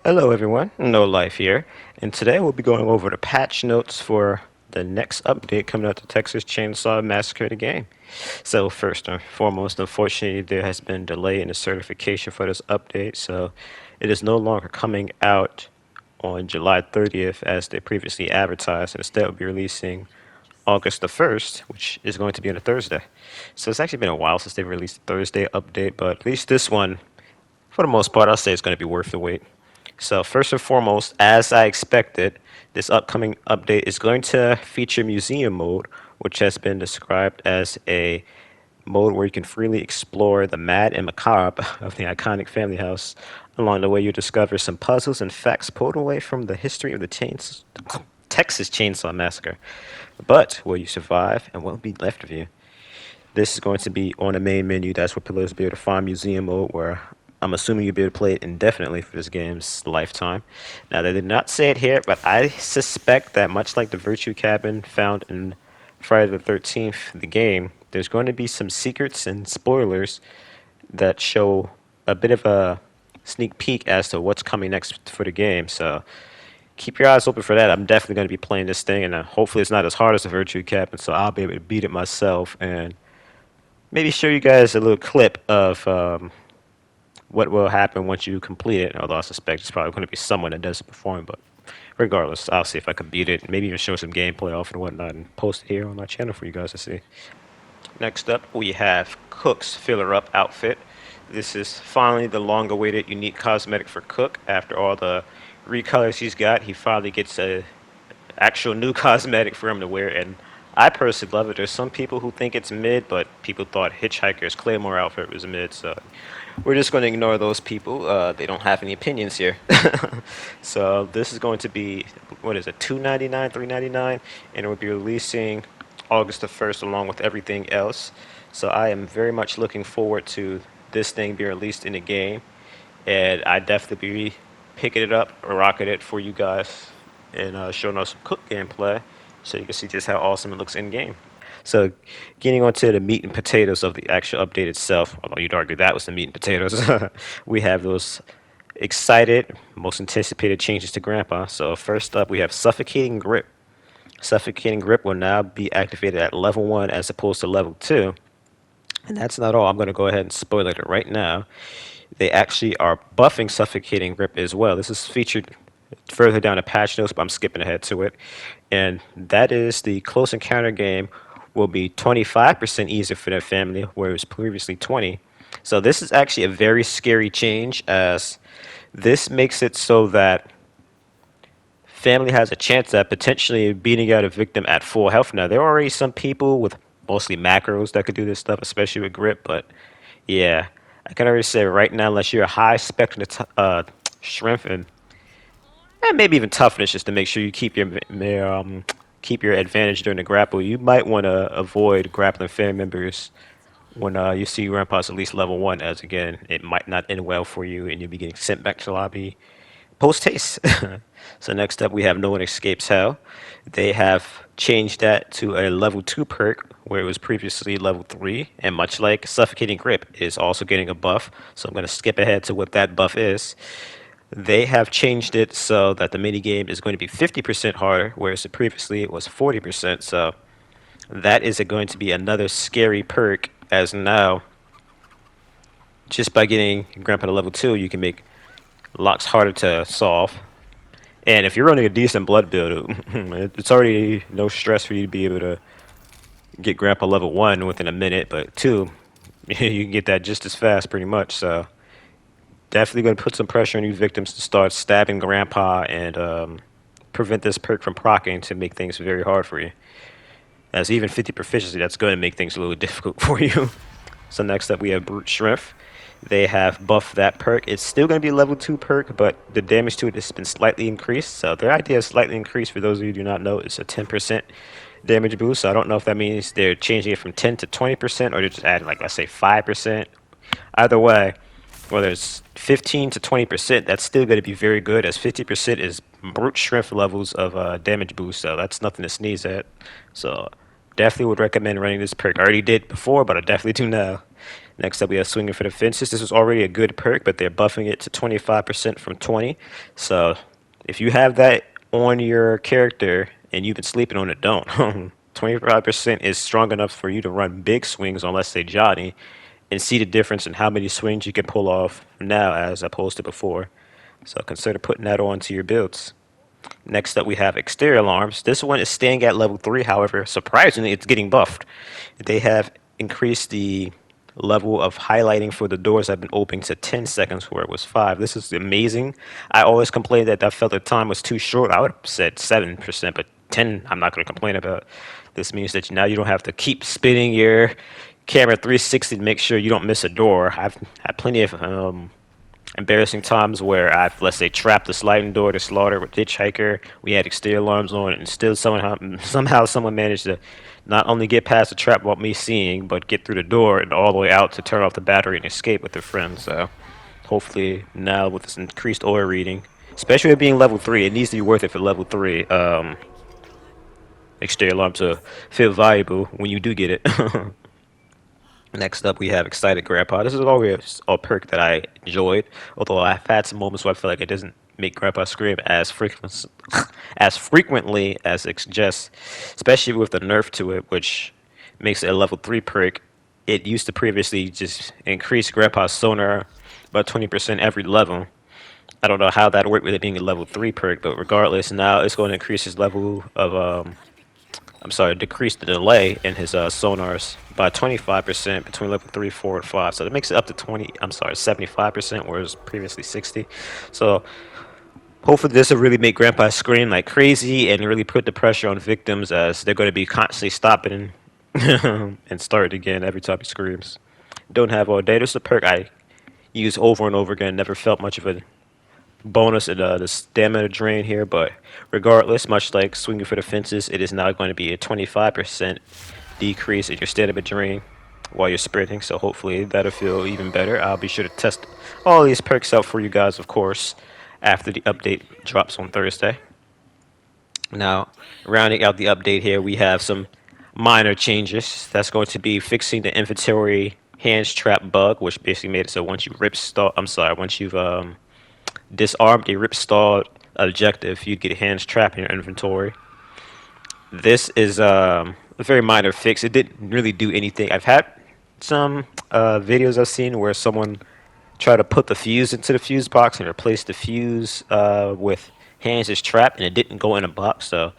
Hello everyone, No Life here, and today we'll be going over the patch notes for the next update coming out to Texas Chainsaw Massacre the game. So first and foremost, unfortunately there has been delay in the certification for this update, so it is no longer coming out on July 30th as they previously advertised, and instead will be releasing August the 1st, which is going to be on a Thursday. So it's actually been a while since they released a Thursday update, but at least this one, for the most part, I'll say it's going to be worth the wait. So first and foremost, as I expected, this upcoming update is going to feature museum mode, which has been described as a mode where you can freely explore the mad and macabre of the iconic family house. Along the way, you discover some puzzles and facts pulled away from the history of the Texas Chainsaw Massacre. But will you survive, and what will be left of you? This is going to be on the main menu. That's where players will be able to find museum mode, where I'm assuming you'll be able to play it indefinitely for this game's lifetime. Now, they did not say it here, but I suspect that much like the Virtue Cabin found in Friday the 13th, the game, there's going to be some secrets and spoilers that show a bit of a sneak peek as to what's coming next for the game. So keep your eyes open for that. I'm definitely going to be playing this thing, and hopefully it's not as hard as the Virtue Cabin, so I'll be able to beat it myself and maybe show you guys a little clip of what will happen once you complete it. Although I suspect it's probably going to be someone that doesn't perform, but regardless, I'll see if I can beat it. Maybe even show some gameplay off and whatnot and post it here on my channel for you guys to see. Next up, we have Cook's Filler Up outfit. This is finally the long-awaited unique cosmetic for Cook. After all the recolors he's got, he finally gets a actual new cosmetic for him to wear, and I personally love it. There's some people who think it's mid, but people thought Hitchhiker's Claymore outfit was mid, so we're just going to ignore those people. They don't have any opinions here. So this is going to be, what is it, $2.99, $3.99, and it will be releasing August the 1st along with everything else. So I am very much looking forward to this thing being released in the game, and I definitely be picking it up or rocking it for you guys and showing us some Cook gameplay so you can see just how awesome it looks in game. So, getting onto the meat and potatoes of the actual update itself, although you'd argue that was the meat and potatoes, we have those excited, most anticipated changes to Grandpa. So, first up, we have Suffocating Grip. Suffocating Grip will now be activated at level 1 as opposed to level 2. And that's not all. I'm going to go ahead and spoil it right now. They actually are buffing Suffocating Grip as well. This is featured further down the patch notes, but I'm skipping ahead to it. And that is the close encounter game will be 25% easier for their family, where it was previously 20. So this is actually a very scary change, as this makes it so that family has a chance at potentially beating out a victim at full health. Now, there are already some people with mostly macros that could do this stuff, especially with grip, but yeah, I can already say right now, unless you're a high spectrum strength and maybe even toughness, just to make sure you keep your advantage during the grapple, you might want to avoid grappling family members when you see Grandpa's at least level 1, as again, it might not end well for you and you'll be getting sent back to the lobby post haste. So next up, we have No One Escapes Hell. They have changed that to a level 2 perk where it was previously level 3, and much like Suffocating Grip is also getting a buff. So I'm going to skip ahead to what that buff is. They have changed it so that the minigame is going to be 50% harder, whereas previously it was 40%. So that is going to be another scary perk, as now, just by getting Grandpa to level 2, you can make locks harder to solve. And if you're running a decent blood build, it's already no stress for you to be able to get Grandpa level 1 within a minute, but 2, you can get that just as fast pretty much. So definitely going to put some pressure on you victims to start stabbing Grandpa and prevent this perk from proccing to make things very hard for you. As even 50 proficiency, that's going to make things a little difficult for you. So next up, we have Brute Strength. They have buffed that perk. It's still going to be a level 2 perk, but the damage to it has been slightly increased. So their idea is slightly increased. For those of you who do not know, it's a 10% damage boost. So I don't know if that means they're changing it from 10 to 20%, or they're just adding, like, let's say 5%. Either way, whether it's 15 to 20%, that's still going to be very good, as 50% is brute strength levels of damage boost, so that's nothing to sneeze at. So definitely would recommend running this perk. I already did before, but I definitely do now. Next up, we have Swinging for the Fences. This was already a good perk, but they're buffing it to 25% from 20. So if you have that on your character and you've been sleeping on it, don't. 25% is strong enough for you to run big swings on, let's say, Johnny, and see the difference in how many swings you can pull off now as opposed to before. So consider putting that onto your builds. Next up, we have exterior alarms. This one is staying at level 3. However, surprisingly, it's getting buffed. They have increased the level of highlighting for the doors that have been open to 10 seconds where it was 5. This is amazing. I always complained that I felt the time was too short. I would have said 7%, but 10 I'm not going to complain about. This means that now you don't have to keep spinning your camera 360 to make sure you don't miss a door. I've had plenty of embarrassing times where I've, let's say, trapped the sliding door to slaughter with Hitchhiker. We had exterior alarms on, and still somehow someone managed to not only get past the trap without me seeing, but get through the door and all the way out to turn off the battery and escape with their friends. So hopefully now with this increased oil reading, especially it being level 3, it needs to be worth it for level 3. Exterior alarms to feel valuable when you do get it. Next up, we have Excited Grandpa. This is always a perk that I enjoyed, although I've had some moments where I feel like it doesn't make Grandpa scream as frequently as it suggests, especially with the nerf to it, which makes it a level 3 perk. It used to previously just increase Grandpa's sonar by 20% every level. I don't know how that worked with it being a level 3 perk, but regardless, now it's going to increase his level of I'm sorry, decrease the delay in his sonars by 25% between level 3, 4, and 5. So that makes it up to 75%, whereas previously 60. So hopefully this will really make Grandpa scream like crazy and really put the pressure on victims as they're going to be constantly stopping and starting again every time he screams. Don't have all day. This is a perk I use over and over again. Never felt much of a bonus in the stamina drain here, but regardless, much like Swinging for the Fences, it is now going to be a 25% decrease in your stamina drain while you're sprinting, so hopefully that'll feel even better. I'll be sure to test all these perks out for you guys, of course, after the update drops on Thursday. Now, rounding out the update here, we have some minor changes. That's going to be fixing the inventory hands trap bug, which basically made it so once you once you've disarmed a rip stalled objective, you'd get hands trapped in your inventory. This is a very minor fix. It didn't really do anything. I've had some videos I've seen where someone tried to put the fuse into the fuse box and replace the fuse with hands is trapped, and it didn't go in a box. So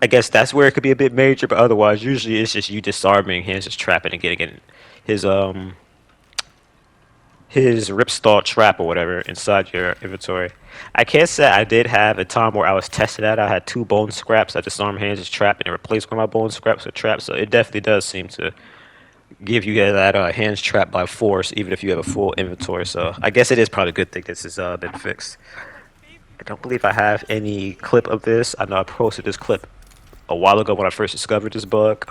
I guess that's where it could be a bit major, but otherwise, usually it's just you disarming hands is trapping and getting his ripstall trap or whatever inside your inventory. I can't say I did have a time where I was tested that. I had 2 bone scraps. I disarmed hands as trap and it replaced one of my bone scraps with trap. So it definitely does seem to give you that hands trap by force, even if you have a full inventory. So I guess it is probably a good thing this has been fixed. I don't believe I have any clip of this. I know I posted this clip a while ago when I first discovered this bug.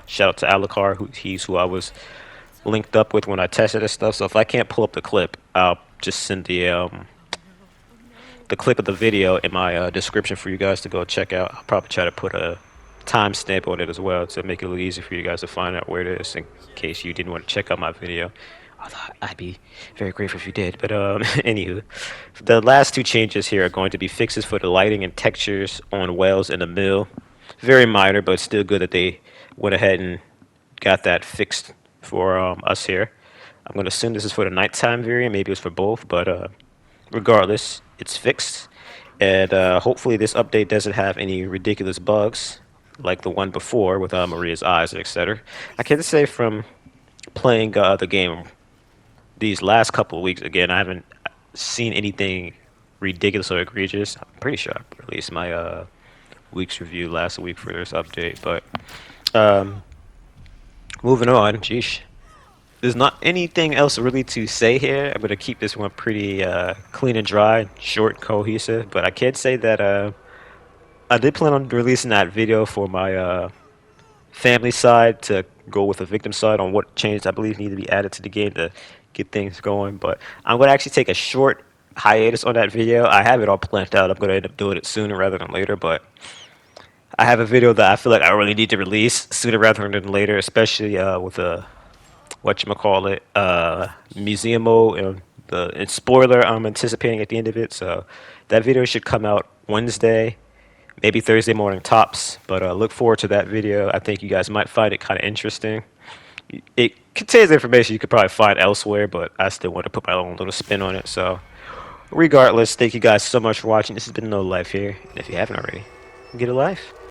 Shout out to Alucard, he's who I was linked up with when I tested this stuff. So if I can't pull up the clip, I'll just send the clip of the video in my description for you guys to go check out. I'll probably try to put a timestamp on it as well to make it a little easier for you guys to find out where it is in case you didn't want to check out my video. Although I'd be very grateful if you did. But anywho, the last 2 changes here are going to be fixes for the lighting and textures on wells in the mill. Very minor, but still good that they went ahead and got that fixed for us here. I'm going to assume this is for the nighttime variant. Maybe it's for both, but regardless, it's fixed. And hopefully this update doesn't have any ridiculous bugs like the one before with Maria's eyes, etc. I can say from playing the game these last couple of weeks, again, I haven't seen anything ridiculous or egregious. I'm pretty sure I released my week's review last week for this update, but moving on, geesh. There's not anything else really to say here. I'm going to keep this one pretty clean and dry, short, cohesive, but I can say that I did plan on releasing that video for my family side to go with the victim side on what changes I believe need to be added to the game to get things going, but I'm going to actually take a short hiatus on that video. I have it all planned out. I'm going to end up doing it sooner rather than later, but I have a video that I feel like I really need to release sooner rather than later, especially with whatchamacallit, museum mode and spoiler I'm anticipating at the end of it. So that video should come out Wednesday, maybe Thursday morning tops. But look forward to that video. I think you guys might find it kind of interesting. It contains information you could probably find elsewhere, but I still want to put my own little spin on it. So regardless, thank you guys so much for watching. This has been No Life here. And if you haven't already, get a life.